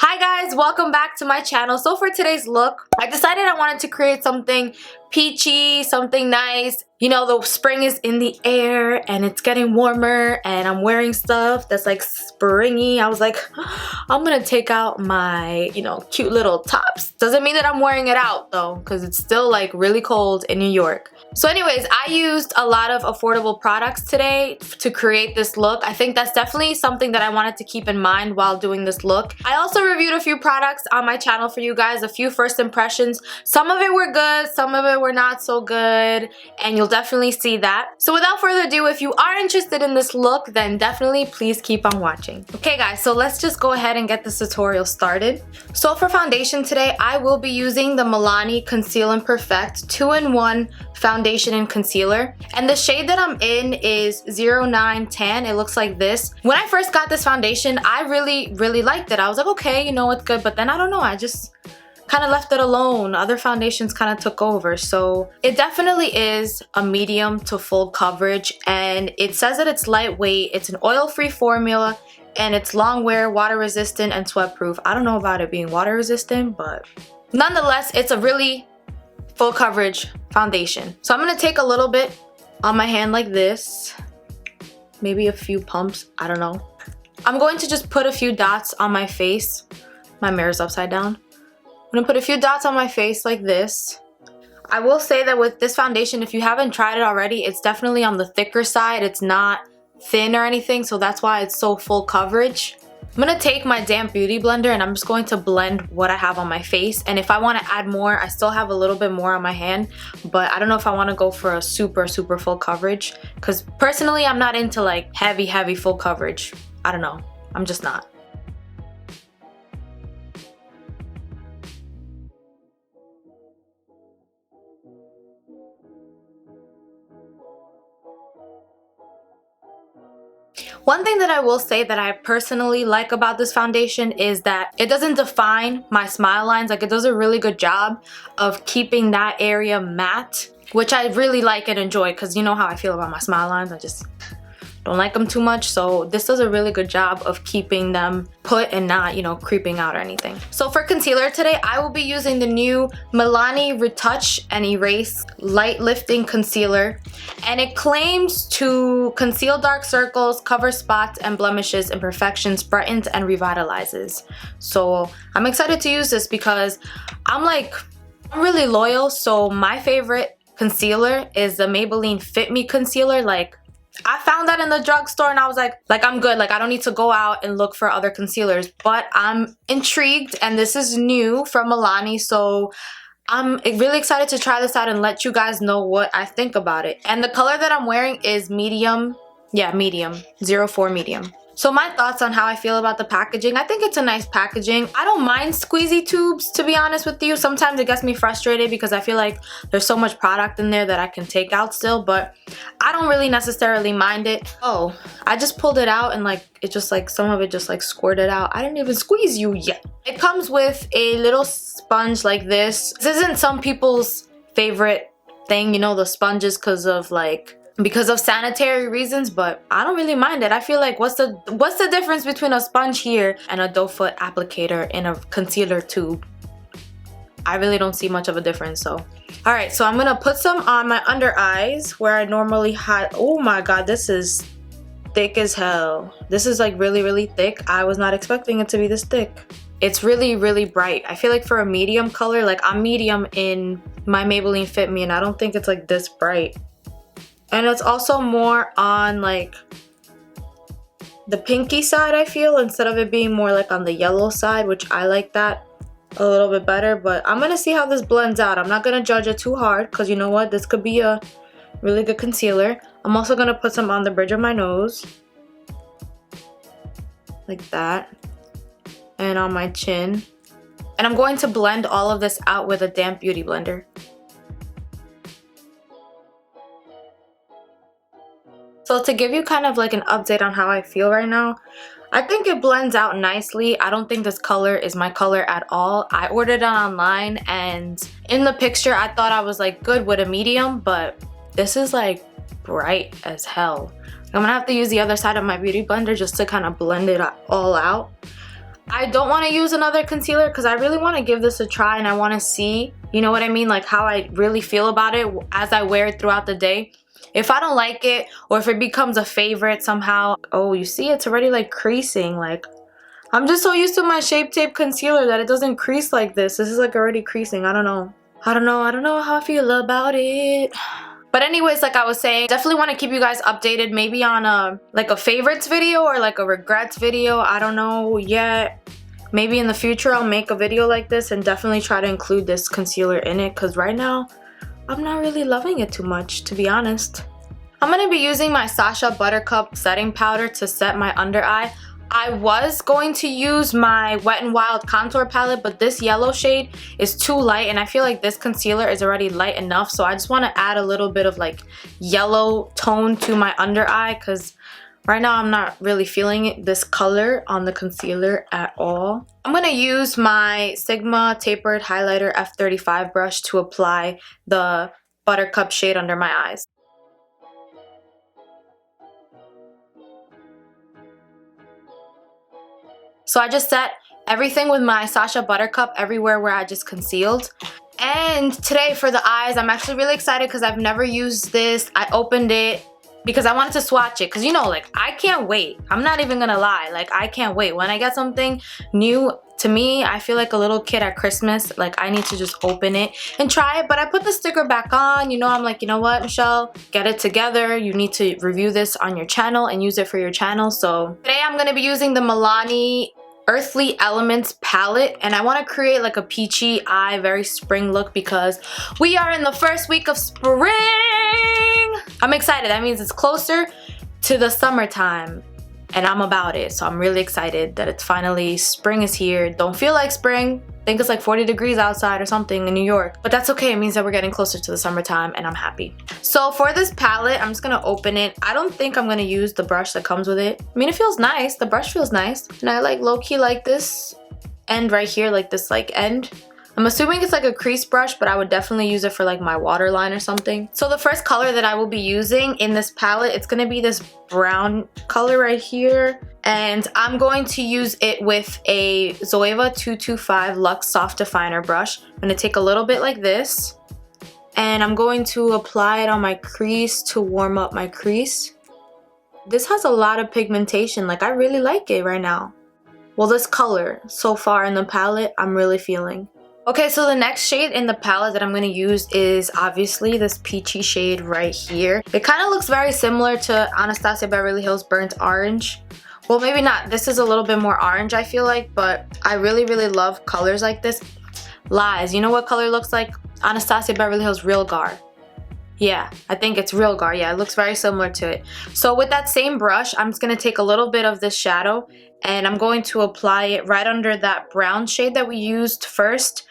Hi guys, welcome back to my channel. So for today's look, I decided I wanted to create something peachy, something nice. You know, the spring is in the air and it's getting warmer and I'm wearing stuff that's like springy. I was like, I'm gonna take out my, cute little tops. Doesn't mean that I'm wearing it out though, because it's still like really cold in New York. So anyways, I used a lot of affordable products today to create this look. I think that's definitely something that I wanted to keep in mind while doing this look. I also reviewed a few products on my channel for you guys, a few first impressions. Some of it were good, some of it were not so good, and you'll definitely see that. So without further ado, if you are interested in this look, then definitely please keep on watching. Okay guys, so let's just go ahead and get this tutorial started. So for foundation today, I will be using the Milani Conceal and Perfect 2-in-1 foundation and concealer, and the shade that I'm in is 09 Tan. It looks like this. When I first got this foundation, I really liked it. I was like, okay, it's good, but then I don't know, I just kind of left it alone. Other foundations kind of took over. So it definitely is a medium to full coverage, and it says that it's lightweight, it's an oil-free formula, and it's long wear, water resistant, and sweat proof. I don't know about it being water resistant, but nonetheless, it's a really full coverage foundation. So I'm gonna take a little bit on my hand like this, maybe a few pumps, I don't know. I'm going to just put a few dots on my face. My mirror's upside down. I'm gonna put a few dots on my face like this. I will say that with this foundation, if you haven't tried it already, it's definitely on the thicker side. It's not thin or anything, so that's why it's so full coverage. I'm gonna take my damp beauty blender and I'm just going to blend what I have on my face, and if I want to add more, I still have a little bit more on my hand, but I don't know if I want to go for a super full coverage, because personally I'm not into like heavy full coverage. I don't know, I'm just not. One thing that I will say that I personally like about this foundation is that it doesn't define my smile lines. Like, it does a really good job of keeping that area matte, which I really like and enjoy, because you know how I feel about my smile lines. I just don't like them too much, so this does a really good job of keeping them put and not, creeping out or anything. So for concealer today, I will be using the new Milani Retouch and Erase Light Lifting Concealer, and it claims to conceal dark circles, cover spots and blemishes, imperfections, brightens and revitalizes. So I'm excited to use this because I'm really loyal, so my favorite concealer is the Maybelline Fit Me concealer. Like, I found that in the drugstore and I was like I'm good. Like, I don't need to go out and look for other concealers, but I'm intrigued and this is new from Milani, so I'm really excited to try this out and let you guys know what I think about it. And the color that I'm wearing is medium. Yeah, medium. 04 medium. So my thoughts on how I feel about the packaging. I think it's a nice packaging. I don't mind squeezy tubes, to be honest with you. Sometimes it gets me frustrated because I feel like there's so much product in there that I can take out still, but I don't really necessarily mind it. Oh, I just pulled it out and it just some of it just squirted out. I didn't even squeeze you yet. It comes with a little sponge like this. This isn't some people's favorite thing, the sponges, because of sanitary reasons, but I don't really mind it. I feel like what's the difference between a sponge here and a doe foot applicator in a concealer tube? I really don't see much of a difference. So alright, so I'm gonna put some on my under eyes where I normally hide. Oh my god, this is thick as hell. This is really thick. I was not expecting it to be this thick. It's really bright. I feel like for a medium color, I'm medium in my Maybelline Fit Me, and I don't think it's this bright. And it's also more on the pinky side, I feel, instead of it being more on the yellow side, which I like that a little bit better. But I'm gonna see how this blends out. I'm not gonna judge it too hard, because you know what, this could be a really good concealer. I'm also gonna put some on the bridge of my nose like that, and on my chin, and I'm going to blend all of this out with a damp beauty blender. So to give you kind of an update on how I feel right now, I think it blends out nicely. I don't think this color is my color at all. I ordered it online, and in the picture I thought I was good with a medium, but this is bright as hell. I'm gonna have to use the other side of my beauty blender just to kind of blend it all out. I don't want to use another concealer because I really want to give this a try and I want to see, you know what I mean, like how I really feel about it as I wear it throughout the day. If I don't like it or if it becomes a favorite somehow, oh, you see it's already like creasing. Like, I'm just so used to my Shape Tape concealer that it doesn't crease like this. This is like already creasing. I don't know how I feel about it. But anyways, like I was saying, definitely want to keep you guys updated, maybe on a favorites video or like a regrets video. I don't know yet. Maybe in the future I'll make a video like this and definitely try to include this concealer in it, because right now I'm not really loving it too much, to be honest. I'm going to be using my Sasha Buttercup setting powder to set my under eye. I was going to use my Wet n Wild contour palette, but this yellow shade is too light and I feel like this concealer is already light enough, so I just want to add a little bit of like yellow tone to my under eye because right now I'm not really feeling this color on the concealer at all. I'm going to use my Sigma Tapered Highlighter F35 brush to apply the Buttercup shade under my eyes. So I just set everything with my Sasha Buttercup everywhere where I just concealed. And today for the eyes, I'm actually really excited because I've never used this. I opened it because I wanted to swatch it because, you know, like, I can't wait. I'm not even gonna lie. Like, I can't wait. When I get something new, to me, I feel like a little kid at Christmas. Like, I need to just open it and try it. But I put the sticker back on. You know, I'm like, you know what, Michelle? Get it together. You need to review this on your channel and use it for your channel. So today I'm gonna be using the Milani Earthly Elements palette, and I want to create like a peachy eye, very spring look because we are in the first week of spring. I'm excited. That means it's closer to the summertime and I'm about it. So I'm really excited that it's finally spring is here. Don't feel like spring. I think it's like 40 degrees outside or something in New York, but that's okay. It means that we're getting closer to the summertime and I'm happy. So for this palette, I'm just gonna open it. I don't think I'm gonna use the brush that comes with it. I mean, it feels nice. The brush feels nice. And I like low-key like this end right here, like this like end. I'm assuming it's like a crease brush, but I would definitely use it for like my waterline or something. So the first color that I will be using in this palette, it's gonna be this brown color right here. And I'm going to use it with a Zoeva 225 Luxe Soft Definer brush. I'm gonna take a little bit like this, and I'm going to apply it on my crease to warm up my crease. This has a lot of pigmentation. Like, I really like it right now. Well, this color so far in the palette, I'm really feeling. Okay, so the next shade in the palette that I'm going to use is obviously this peachy shade right here. It kind of looks very similar to Anastasia Beverly Hills Burnt Orange. Well, maybe not. This is a little bit more orange, I feel like, but I really, really love colors like this. Lies. You know what color looks like? Anastasia Beverly Hills Real Gar. Yeah, I think it's Real Gar. Yeah, it looks very similar to it. So with that same brush, I'm just going to take a little bit of this shadow and I'm going to apply it right under that brown shade that we used first.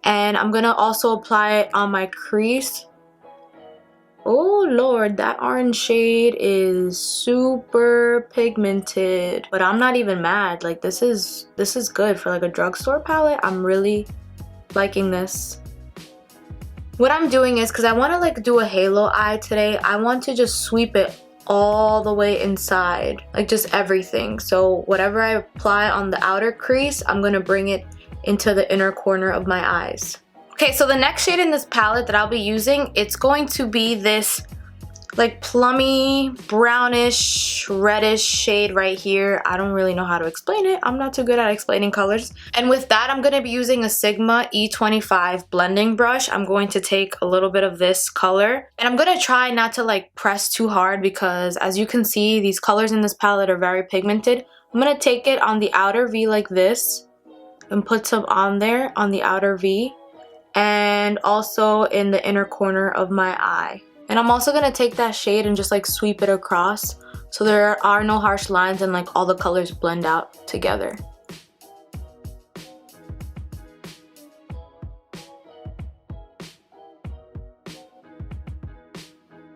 And I'm going to also apply it on my crease. Oh Lord, that orange shade is super pigmented. But I'm not even mad. Like, this is good for like a drugstore palette. I'm really liking this. What I'm doing is, because I want to like do a halo eye today, I want to just sweep it all the way inside, like just everything. So whatever I apply on the outer crease, I'm going to bring it into the inner corner of my eyes. Okay, so the next shade in this palette that I'll be using, it's going to be this like plummy, brownish, reddish shade right here. I don't really know how to explain it. I'm not too good at explaining colors. And with that, I'm going to be using a Sigma E25 blending brush. I'm going to take a little bit of this color. And I'm going to try not to like press too hard because as you can see, these colors in this palette are very pigmented. I'm going to take it on the outer V like this and put some on there on the outer V and also in the inner corner of my eye. And I'm also going to take that shade and just like sweep it across so there are no harsh lines and like all the colors blend out together.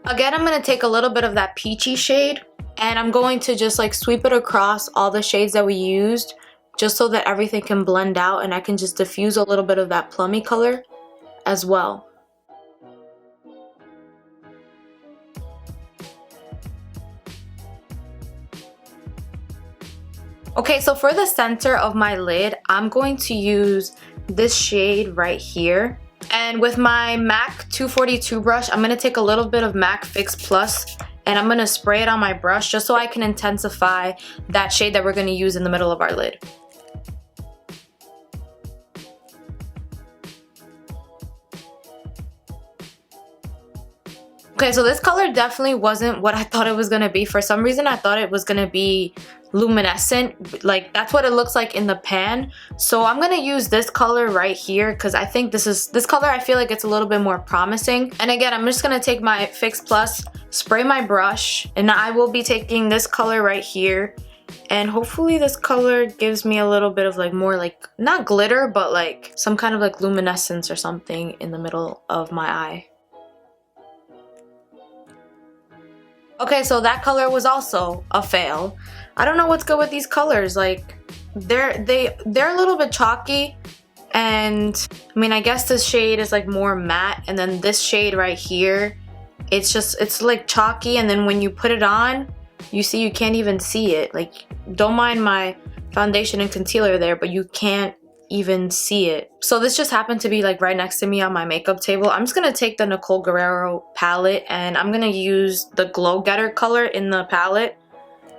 Again, I'm going to take a little bit of that peachy shade and I'm going to just like sweep it across all the shades that we used just so that everything can blend out and I can just diffuse a little bit of that plummy color as well. Okay, so for the center of my lid, I'm going to use this shade right here. And with my MAC 242 brush, I'm going to take a little bit of MAC Fix Plus and I'm going to spray it on my brush just so I can intensify that shade that we're going to use in the middle of our lid. Okay, so this color definitely wasn't what I thought it was going to be. For some reason, I thought it was going to be luminescent. Like, that's what it looks like in the pan. So I'm going to use this color right here because I think this color, I feel like it's a little bit more promising. And again, I'm just going to take my Fix Plus, spray my brush, and I will be taking this color right here. And hopefully this color gives me a little bit of like more like, not glitter, but like some kind of like luminescence or something in the middle of my eye. Okay, so that color was also a fail. I don't know what's good with these colors. Like, they're a little bit chalky, and I mean, I guess this shade is like more matte, and then this shade right here, it's like chalky, and then when you put it on, you see you can't even see it. Like, don't mind my foundation and concealer there, but you can't even see it. So this just happened to be like right next to me on my makeup table. I'm just gonna take the Nicole Guerrero palette and I'm gonna use the Glow Getter color in the palette,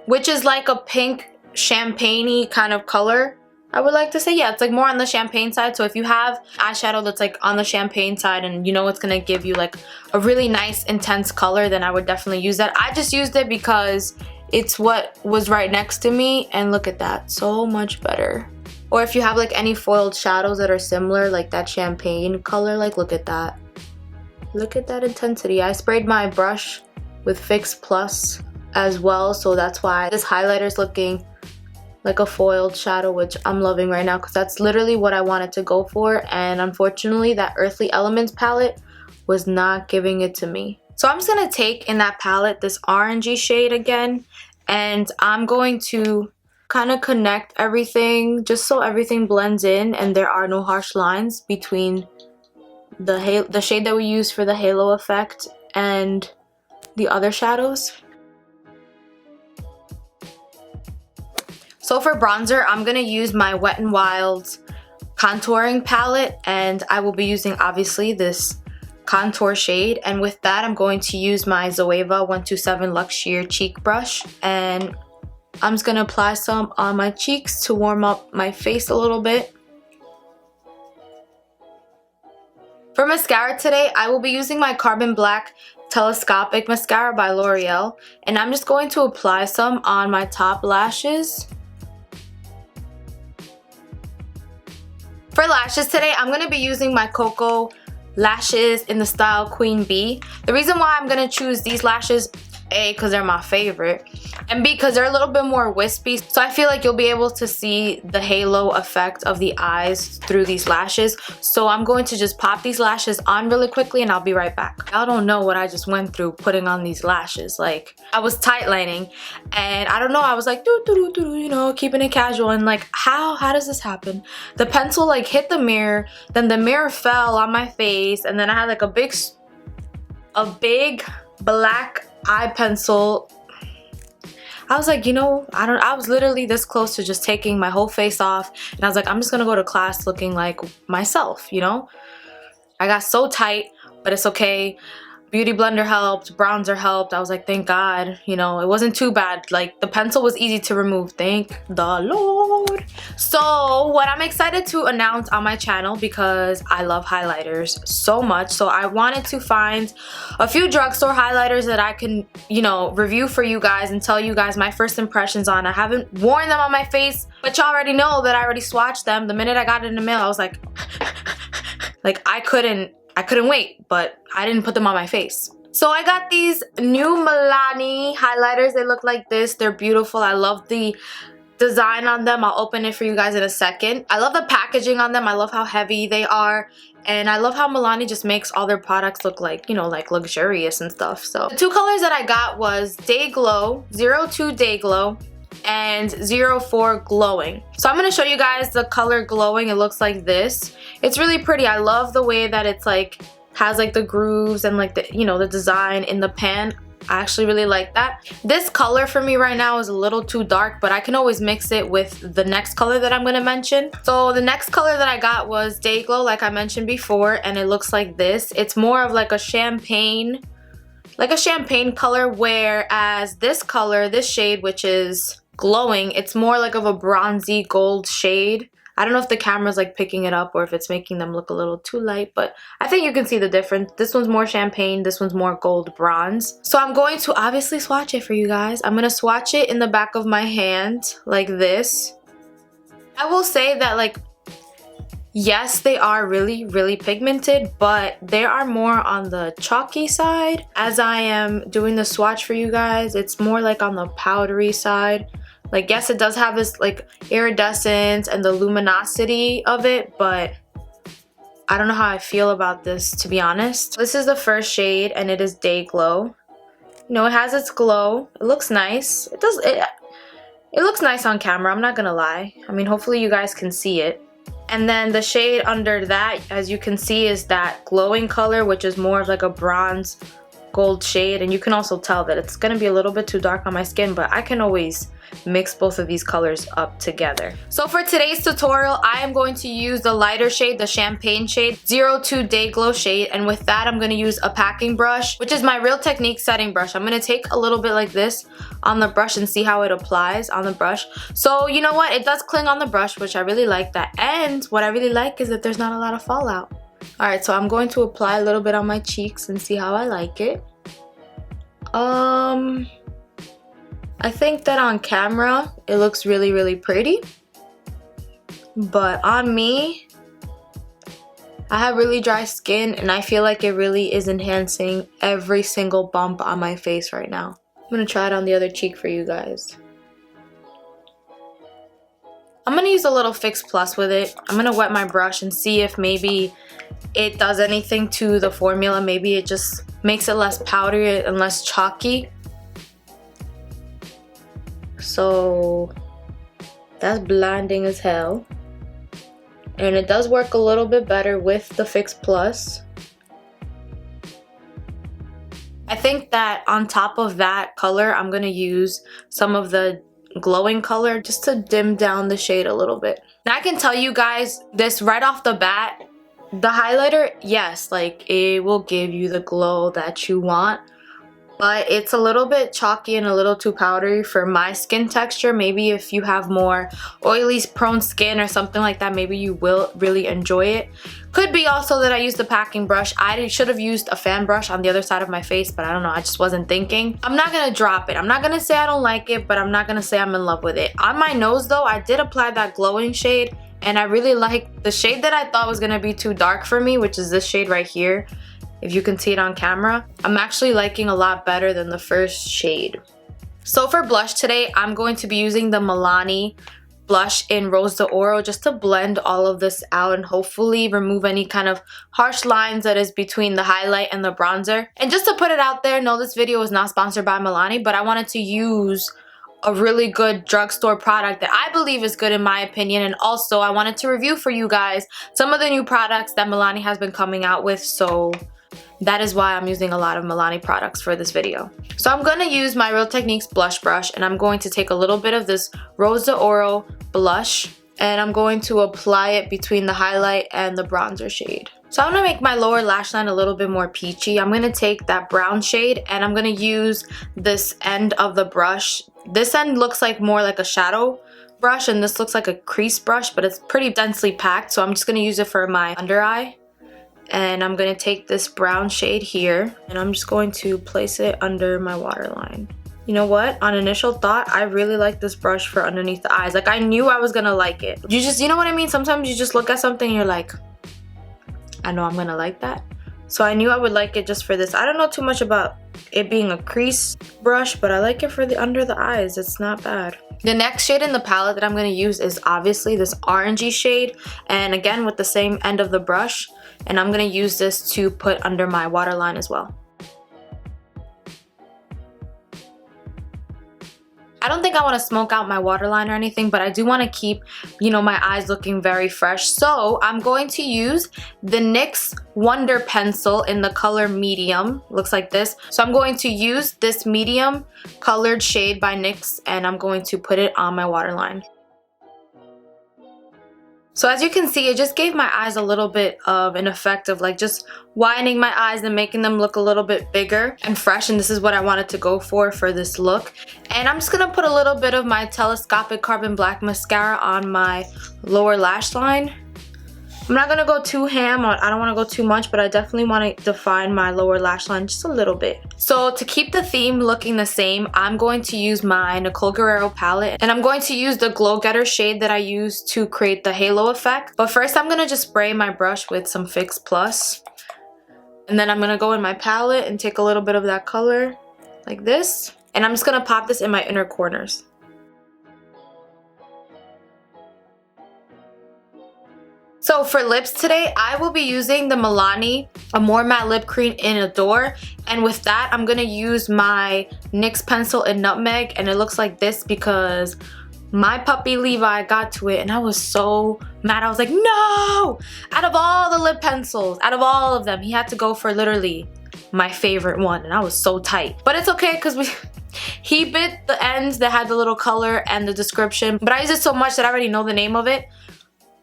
which is like a pink champagne-y kind of color, I would like to say. Yeah, it's like more on the champagne side. So if you have eyeshadow that's like on the champagne side and you know it's gonna give you like a really nice intense color, then I would definitely use that. I just used it because it's what was right next to me, and look at that, so much better. Or if you have like any foiled shadows that are similar, like that champagne color, like look at that. Look at that intensity. I sprayed my brush with Fix Plus as well, so that's why this highlighter is looking like a foiled shadow, which I'm loving right now because that's literally what I wanted to go for, and unfortunately that Earthly Elements palette was not giving it to me. So I'm just going to take in that palette this orangey shade again, and I'm going to kind of connect everything just so everything blends in and there are no harsh lines between the shade that we use for the halo effect and the other shadows. So for bronzer, I'm going to use my Wet n Wild contouring palette, and I will be using obviously this contour shade, and with that I'm going to use my Zoeva 127 Luxe Sheer cheek brush, and I'm just going to apply some on my cheeks to warm up my face a little bit. For mascara today, I will be using my Carbon Black Telescopic mascara by L'Oreal, and I'm just going to apply some on my top lashes. For lashes today, I'm going to be using my Koko lashes in the style Queen B. The reason why I'm going to choose these lashes, A, because they're my favorite, and B, because they're a little bit more wispy, so I feel like you'll be able to see the halo effect of the eyes through these lashes. So I'm going to just pop these lashes on really quickly and I'll be right back. Y'all don't know what I just went through putting on these lashes. Like, I was tight lining and I don't know, I was like you know, keeping it casual, and like how does this happen? The pencil like hit the mirror, then the mirror fell on my face, and then I had like a big black eye pencil. I was like, you know, I was literally this close to just taking my whole face off, and I was like, I'm just gonna go to class looking like myself, you know? I got so tight, but it's okay. Beauty blender helped, bronzer helped. I was like, thank God, you know, it wasn't too bad. Like, the pencil was easy to remove, thank the Lord. So what I'm excited to announce on my channel, because I love highlighters so much, so I wanted to find a few drugstore highlighters that I can, you know, review for you guys and tell you guys my first impressions on. I haven't worn them on my face, but y'all already know that I already swatched them. The minute I got it in the mail, I was like, like I couldn't wait, but I didn't put them on my face. So I got these new Milani highlighters. They look like this. They're beautiful. I love the design on them. I'll open it for you guys in a second. I love the packaging on them. I love how heavy they are. And I love how Milani just makes all their products look like, you know, like luxurious and stuff. So the two colors that I got was Day Glow, 02 Day Glow, and 04 Glowing. So I'm going to show you guys the color Glowing. It looks like this. It's really pretty. I love the way that it's like has like the grooves and like the, you know, the design in the pan. I actually really like that. This color for me right now is a little too dark, but I can always mix it with the next color that I'm going to mention. So the next color that I got was Day Glow, like I mentioned before, and it looks like this. It's more of like a champagne color, whereas this color, this shade, which is glowing, it's more like of a bronzy gold shade. I don't know if the camera's like picking it up or if it's making them look a little too light, but I think you can see the difference. This one's more champagne, this one's more gold bronze. So I'm going to obviously swatch it for you guys. I'm going to swatch it in the back of my hand like this. I will say that, like, yes, they are really, really pigmented, but they are more on the chalky side. As I am doing the swatch for you guys, it's more like on the powdery side. Like, yes, it does have this like iridescence and the luminosity of it, but I don't know how I feel about this, to be honest. This is the first shade, and it is Day Glow. You know, it has its glow. It looks nice. It looks nice on camera, I'm not gonna lie. I mean, hopefully you guys can see it. And then the shade under that, as you can see, is that glowing color, which is more of like a bronze gold shade. And you can also tell that it's gonna be a little bit too dark on my skin, but I can always mix both of these colors up together. So for today's tutorial, I am going to use the lighter shade, the champagne shade, 02 Day Glow shade, and with that I'm going to use a packing brush, which is my Real Techniques setting brush. I'm going to take a little bit like this on the brush and see how it applies on the brush. So you know what, it does cling on the brush, which I really like that, and what I really like is that there's not a lot of fallout. Alright, so I'm going to apply a little bit on my cheeks and see how I like it. I think that on camera it looks really, really pretty, but on me, I have really dry skin and I feel like it really is enhancing every single bump on my face right now. I'm gonna try it on the other cheek for you guys. I'm gonna use a little Fix Plus with it. I'm gonna wet my brush and see if maybe it does anything to the formula. Maybe it just makes it less powdery and less chalky. So that's blinding as hell, and it does work a little bit better with the Fix Plus. I think that on top of that color, I'm gonna use some of the glowing color just to dim down the shade a little bit. Now I can tell you guys this right off the bat, the highlighter, yes, like it will give you the glow that you want, but it's a little bit chalky and a little too powdery for my skin texture. Maybe if you have more oily prone skin or something like that, maybe you will really enjoy it. Could be also that I used the packing brush. I should have used a fan brush on the other side of my face, but I don't know, I just wasn't thinking. I'm not gonna drop it. I'm not gonna say I don't like it, but I'm not gonna say I'm in love with it. On my nose though, I did apply that glowing shade, and I really like the shade that I thought was gonna be too dark for me, which is this shade right here. If you can see it on camera, I'm actually liking a lot better than the first shade. So for blush today, I'm going to be using the Milani blush in Rose d'Oro just to blend all of this out and hopefully remove any kind of harsh lines that is between the highlight and the bronzer. And just to put it out there, no, this video is not sponsored by Milani, but I wanted to use a really good drugstore product that I believe is good in my opinion, and also I wanted to review for you guys some of the new products that Milani has been coming out with, so that is why I'm using a lot of Milani products for this video. So I'm going to use my Real Techniques blush brush, and I'm going to take a little bit of this Rose d'Oro blush, and I'm going to apply it between the highlight and the bronzer shade. So I'm going to make my lower lash line a little bit more peachy. I'm going to take that brown shade and I'm going to use this end of the brush. This end looks like more like a shadow brush, and this looks like a crease brush, but it's pretty densely packed, so I'm just going to use it for my under eye. And I'm going to take this brown shade here and I'm just going to place it under my waterline. You know what? On initial thought, I really like this brush for underneath the eyes. Like, I knew I was going to like it. You know what I mean? Sometimes you just look at something and you're like, I know I'm going to like that. So I knew I would like it just for this. I don't know too much about it being a crease brush, but I like it for the under the eyes. It's not bad. The next shade in the palette that I'm going to use is obviously this orangey shade, and again with the same end of the brush, and I'm going to use this to put under my waterline as well. I don't think I want to smoke out my waterline or anything, but I do want to keep, you know, my eyes looking very fresh. So I'm going to use the NYX Wonder Pencil in the color medium. Looks like this. So I'm going to use this medium colored shade by NYX, and I'm going to put it on my waterline. So as you can see, it just gave my eyes a little bit of an effect of like just widening my eyes and making them look a little bit bigger and fresh, and this is what I wanted to go for this look. And I'm just gonna put a little bit of my Telescopic Carbon Black mascara on my lower lash line. I'm not gonna go too ham, I don't wanna go too much, but I definitely wanna define my lower lash line just a little bit. So to keep the theme looking the same, I'm going to use my Nicole Guerrero palette, and I'm going to use the Glow Getter shade that I used to create the halo effect. But first I'm gonna just spray my brush with some Fix Plus. And then I'm gonna go in my palette and take a little bit of that color, like this. And I'm just gonna pop this in my inner corners. So for lips today, I will be using the Milani Amore Matte Lip Cream in Adore. And with that, I'm going to use my NYX pencil in Nutmeg. And it looks like this because my puppy Levi got to it and I was so mad. I was like, no! Out of all the lip pencils, out of all of them, he had to go for literally my favorite one. And I was so tight. But it's okay because he bit the ends that had the little color and the description. But I use it so much that I already know the name of it.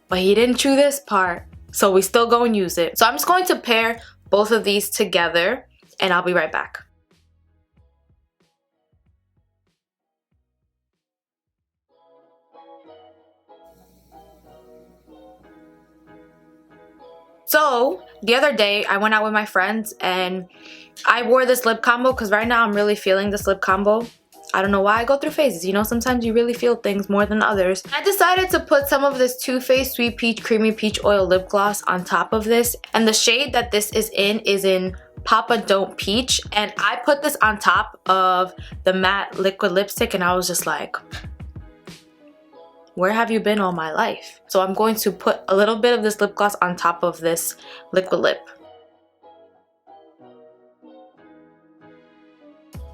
But he didn't chew this part, so we still go and use it. So I'm just going to pair both of these together, and I'll be right back. So the other day, I went out with my friends, and I wore this lip combo because right now I'm really feeling this lip combo. I don't know why I go through phases, you know, sometimes you really feel things more than others. I decided to put some of this Too Faced Sweet Peach Creamy Peach Oil Lip Gloss on top of this. And the shade that this is in Papa Don't Peach. And I put this on top of the matte liquid lipstick and I was just like, where have you been all my life? So I'm going to put a little bit of this lip gloss on top of this liquid lip.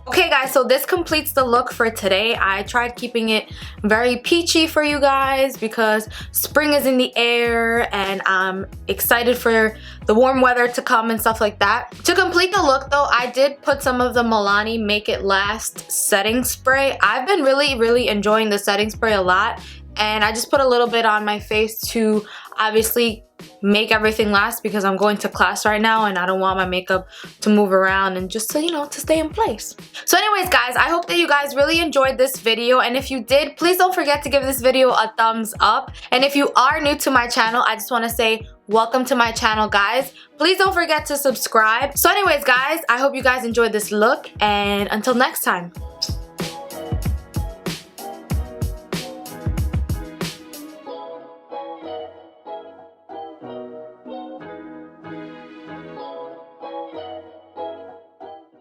Okay guys, so this completes the look for today. I tried keeping it very peachy for you guys because spring is in the air and I'm excited for the warm weather to come and stuff like that. To complete the look though, I did put some of the Milani Make It Last setting spray. I've been really enjoying the setting spray a lot, and I just put a little bit on my face to obviously make everything last because I'm going to class right now and I don't want my makeup to move around and just to, you know, to stay in place. So anyways guys, I hope that you guys really enjoyed this video, and if you did, please don't forget to give this video a thumbs up. And if you are new to my channel, I just want to say welcome to my channel guys. Please don't forget to subscribe. So anyways guys, I hope you guys enjoyed this look, and until next time.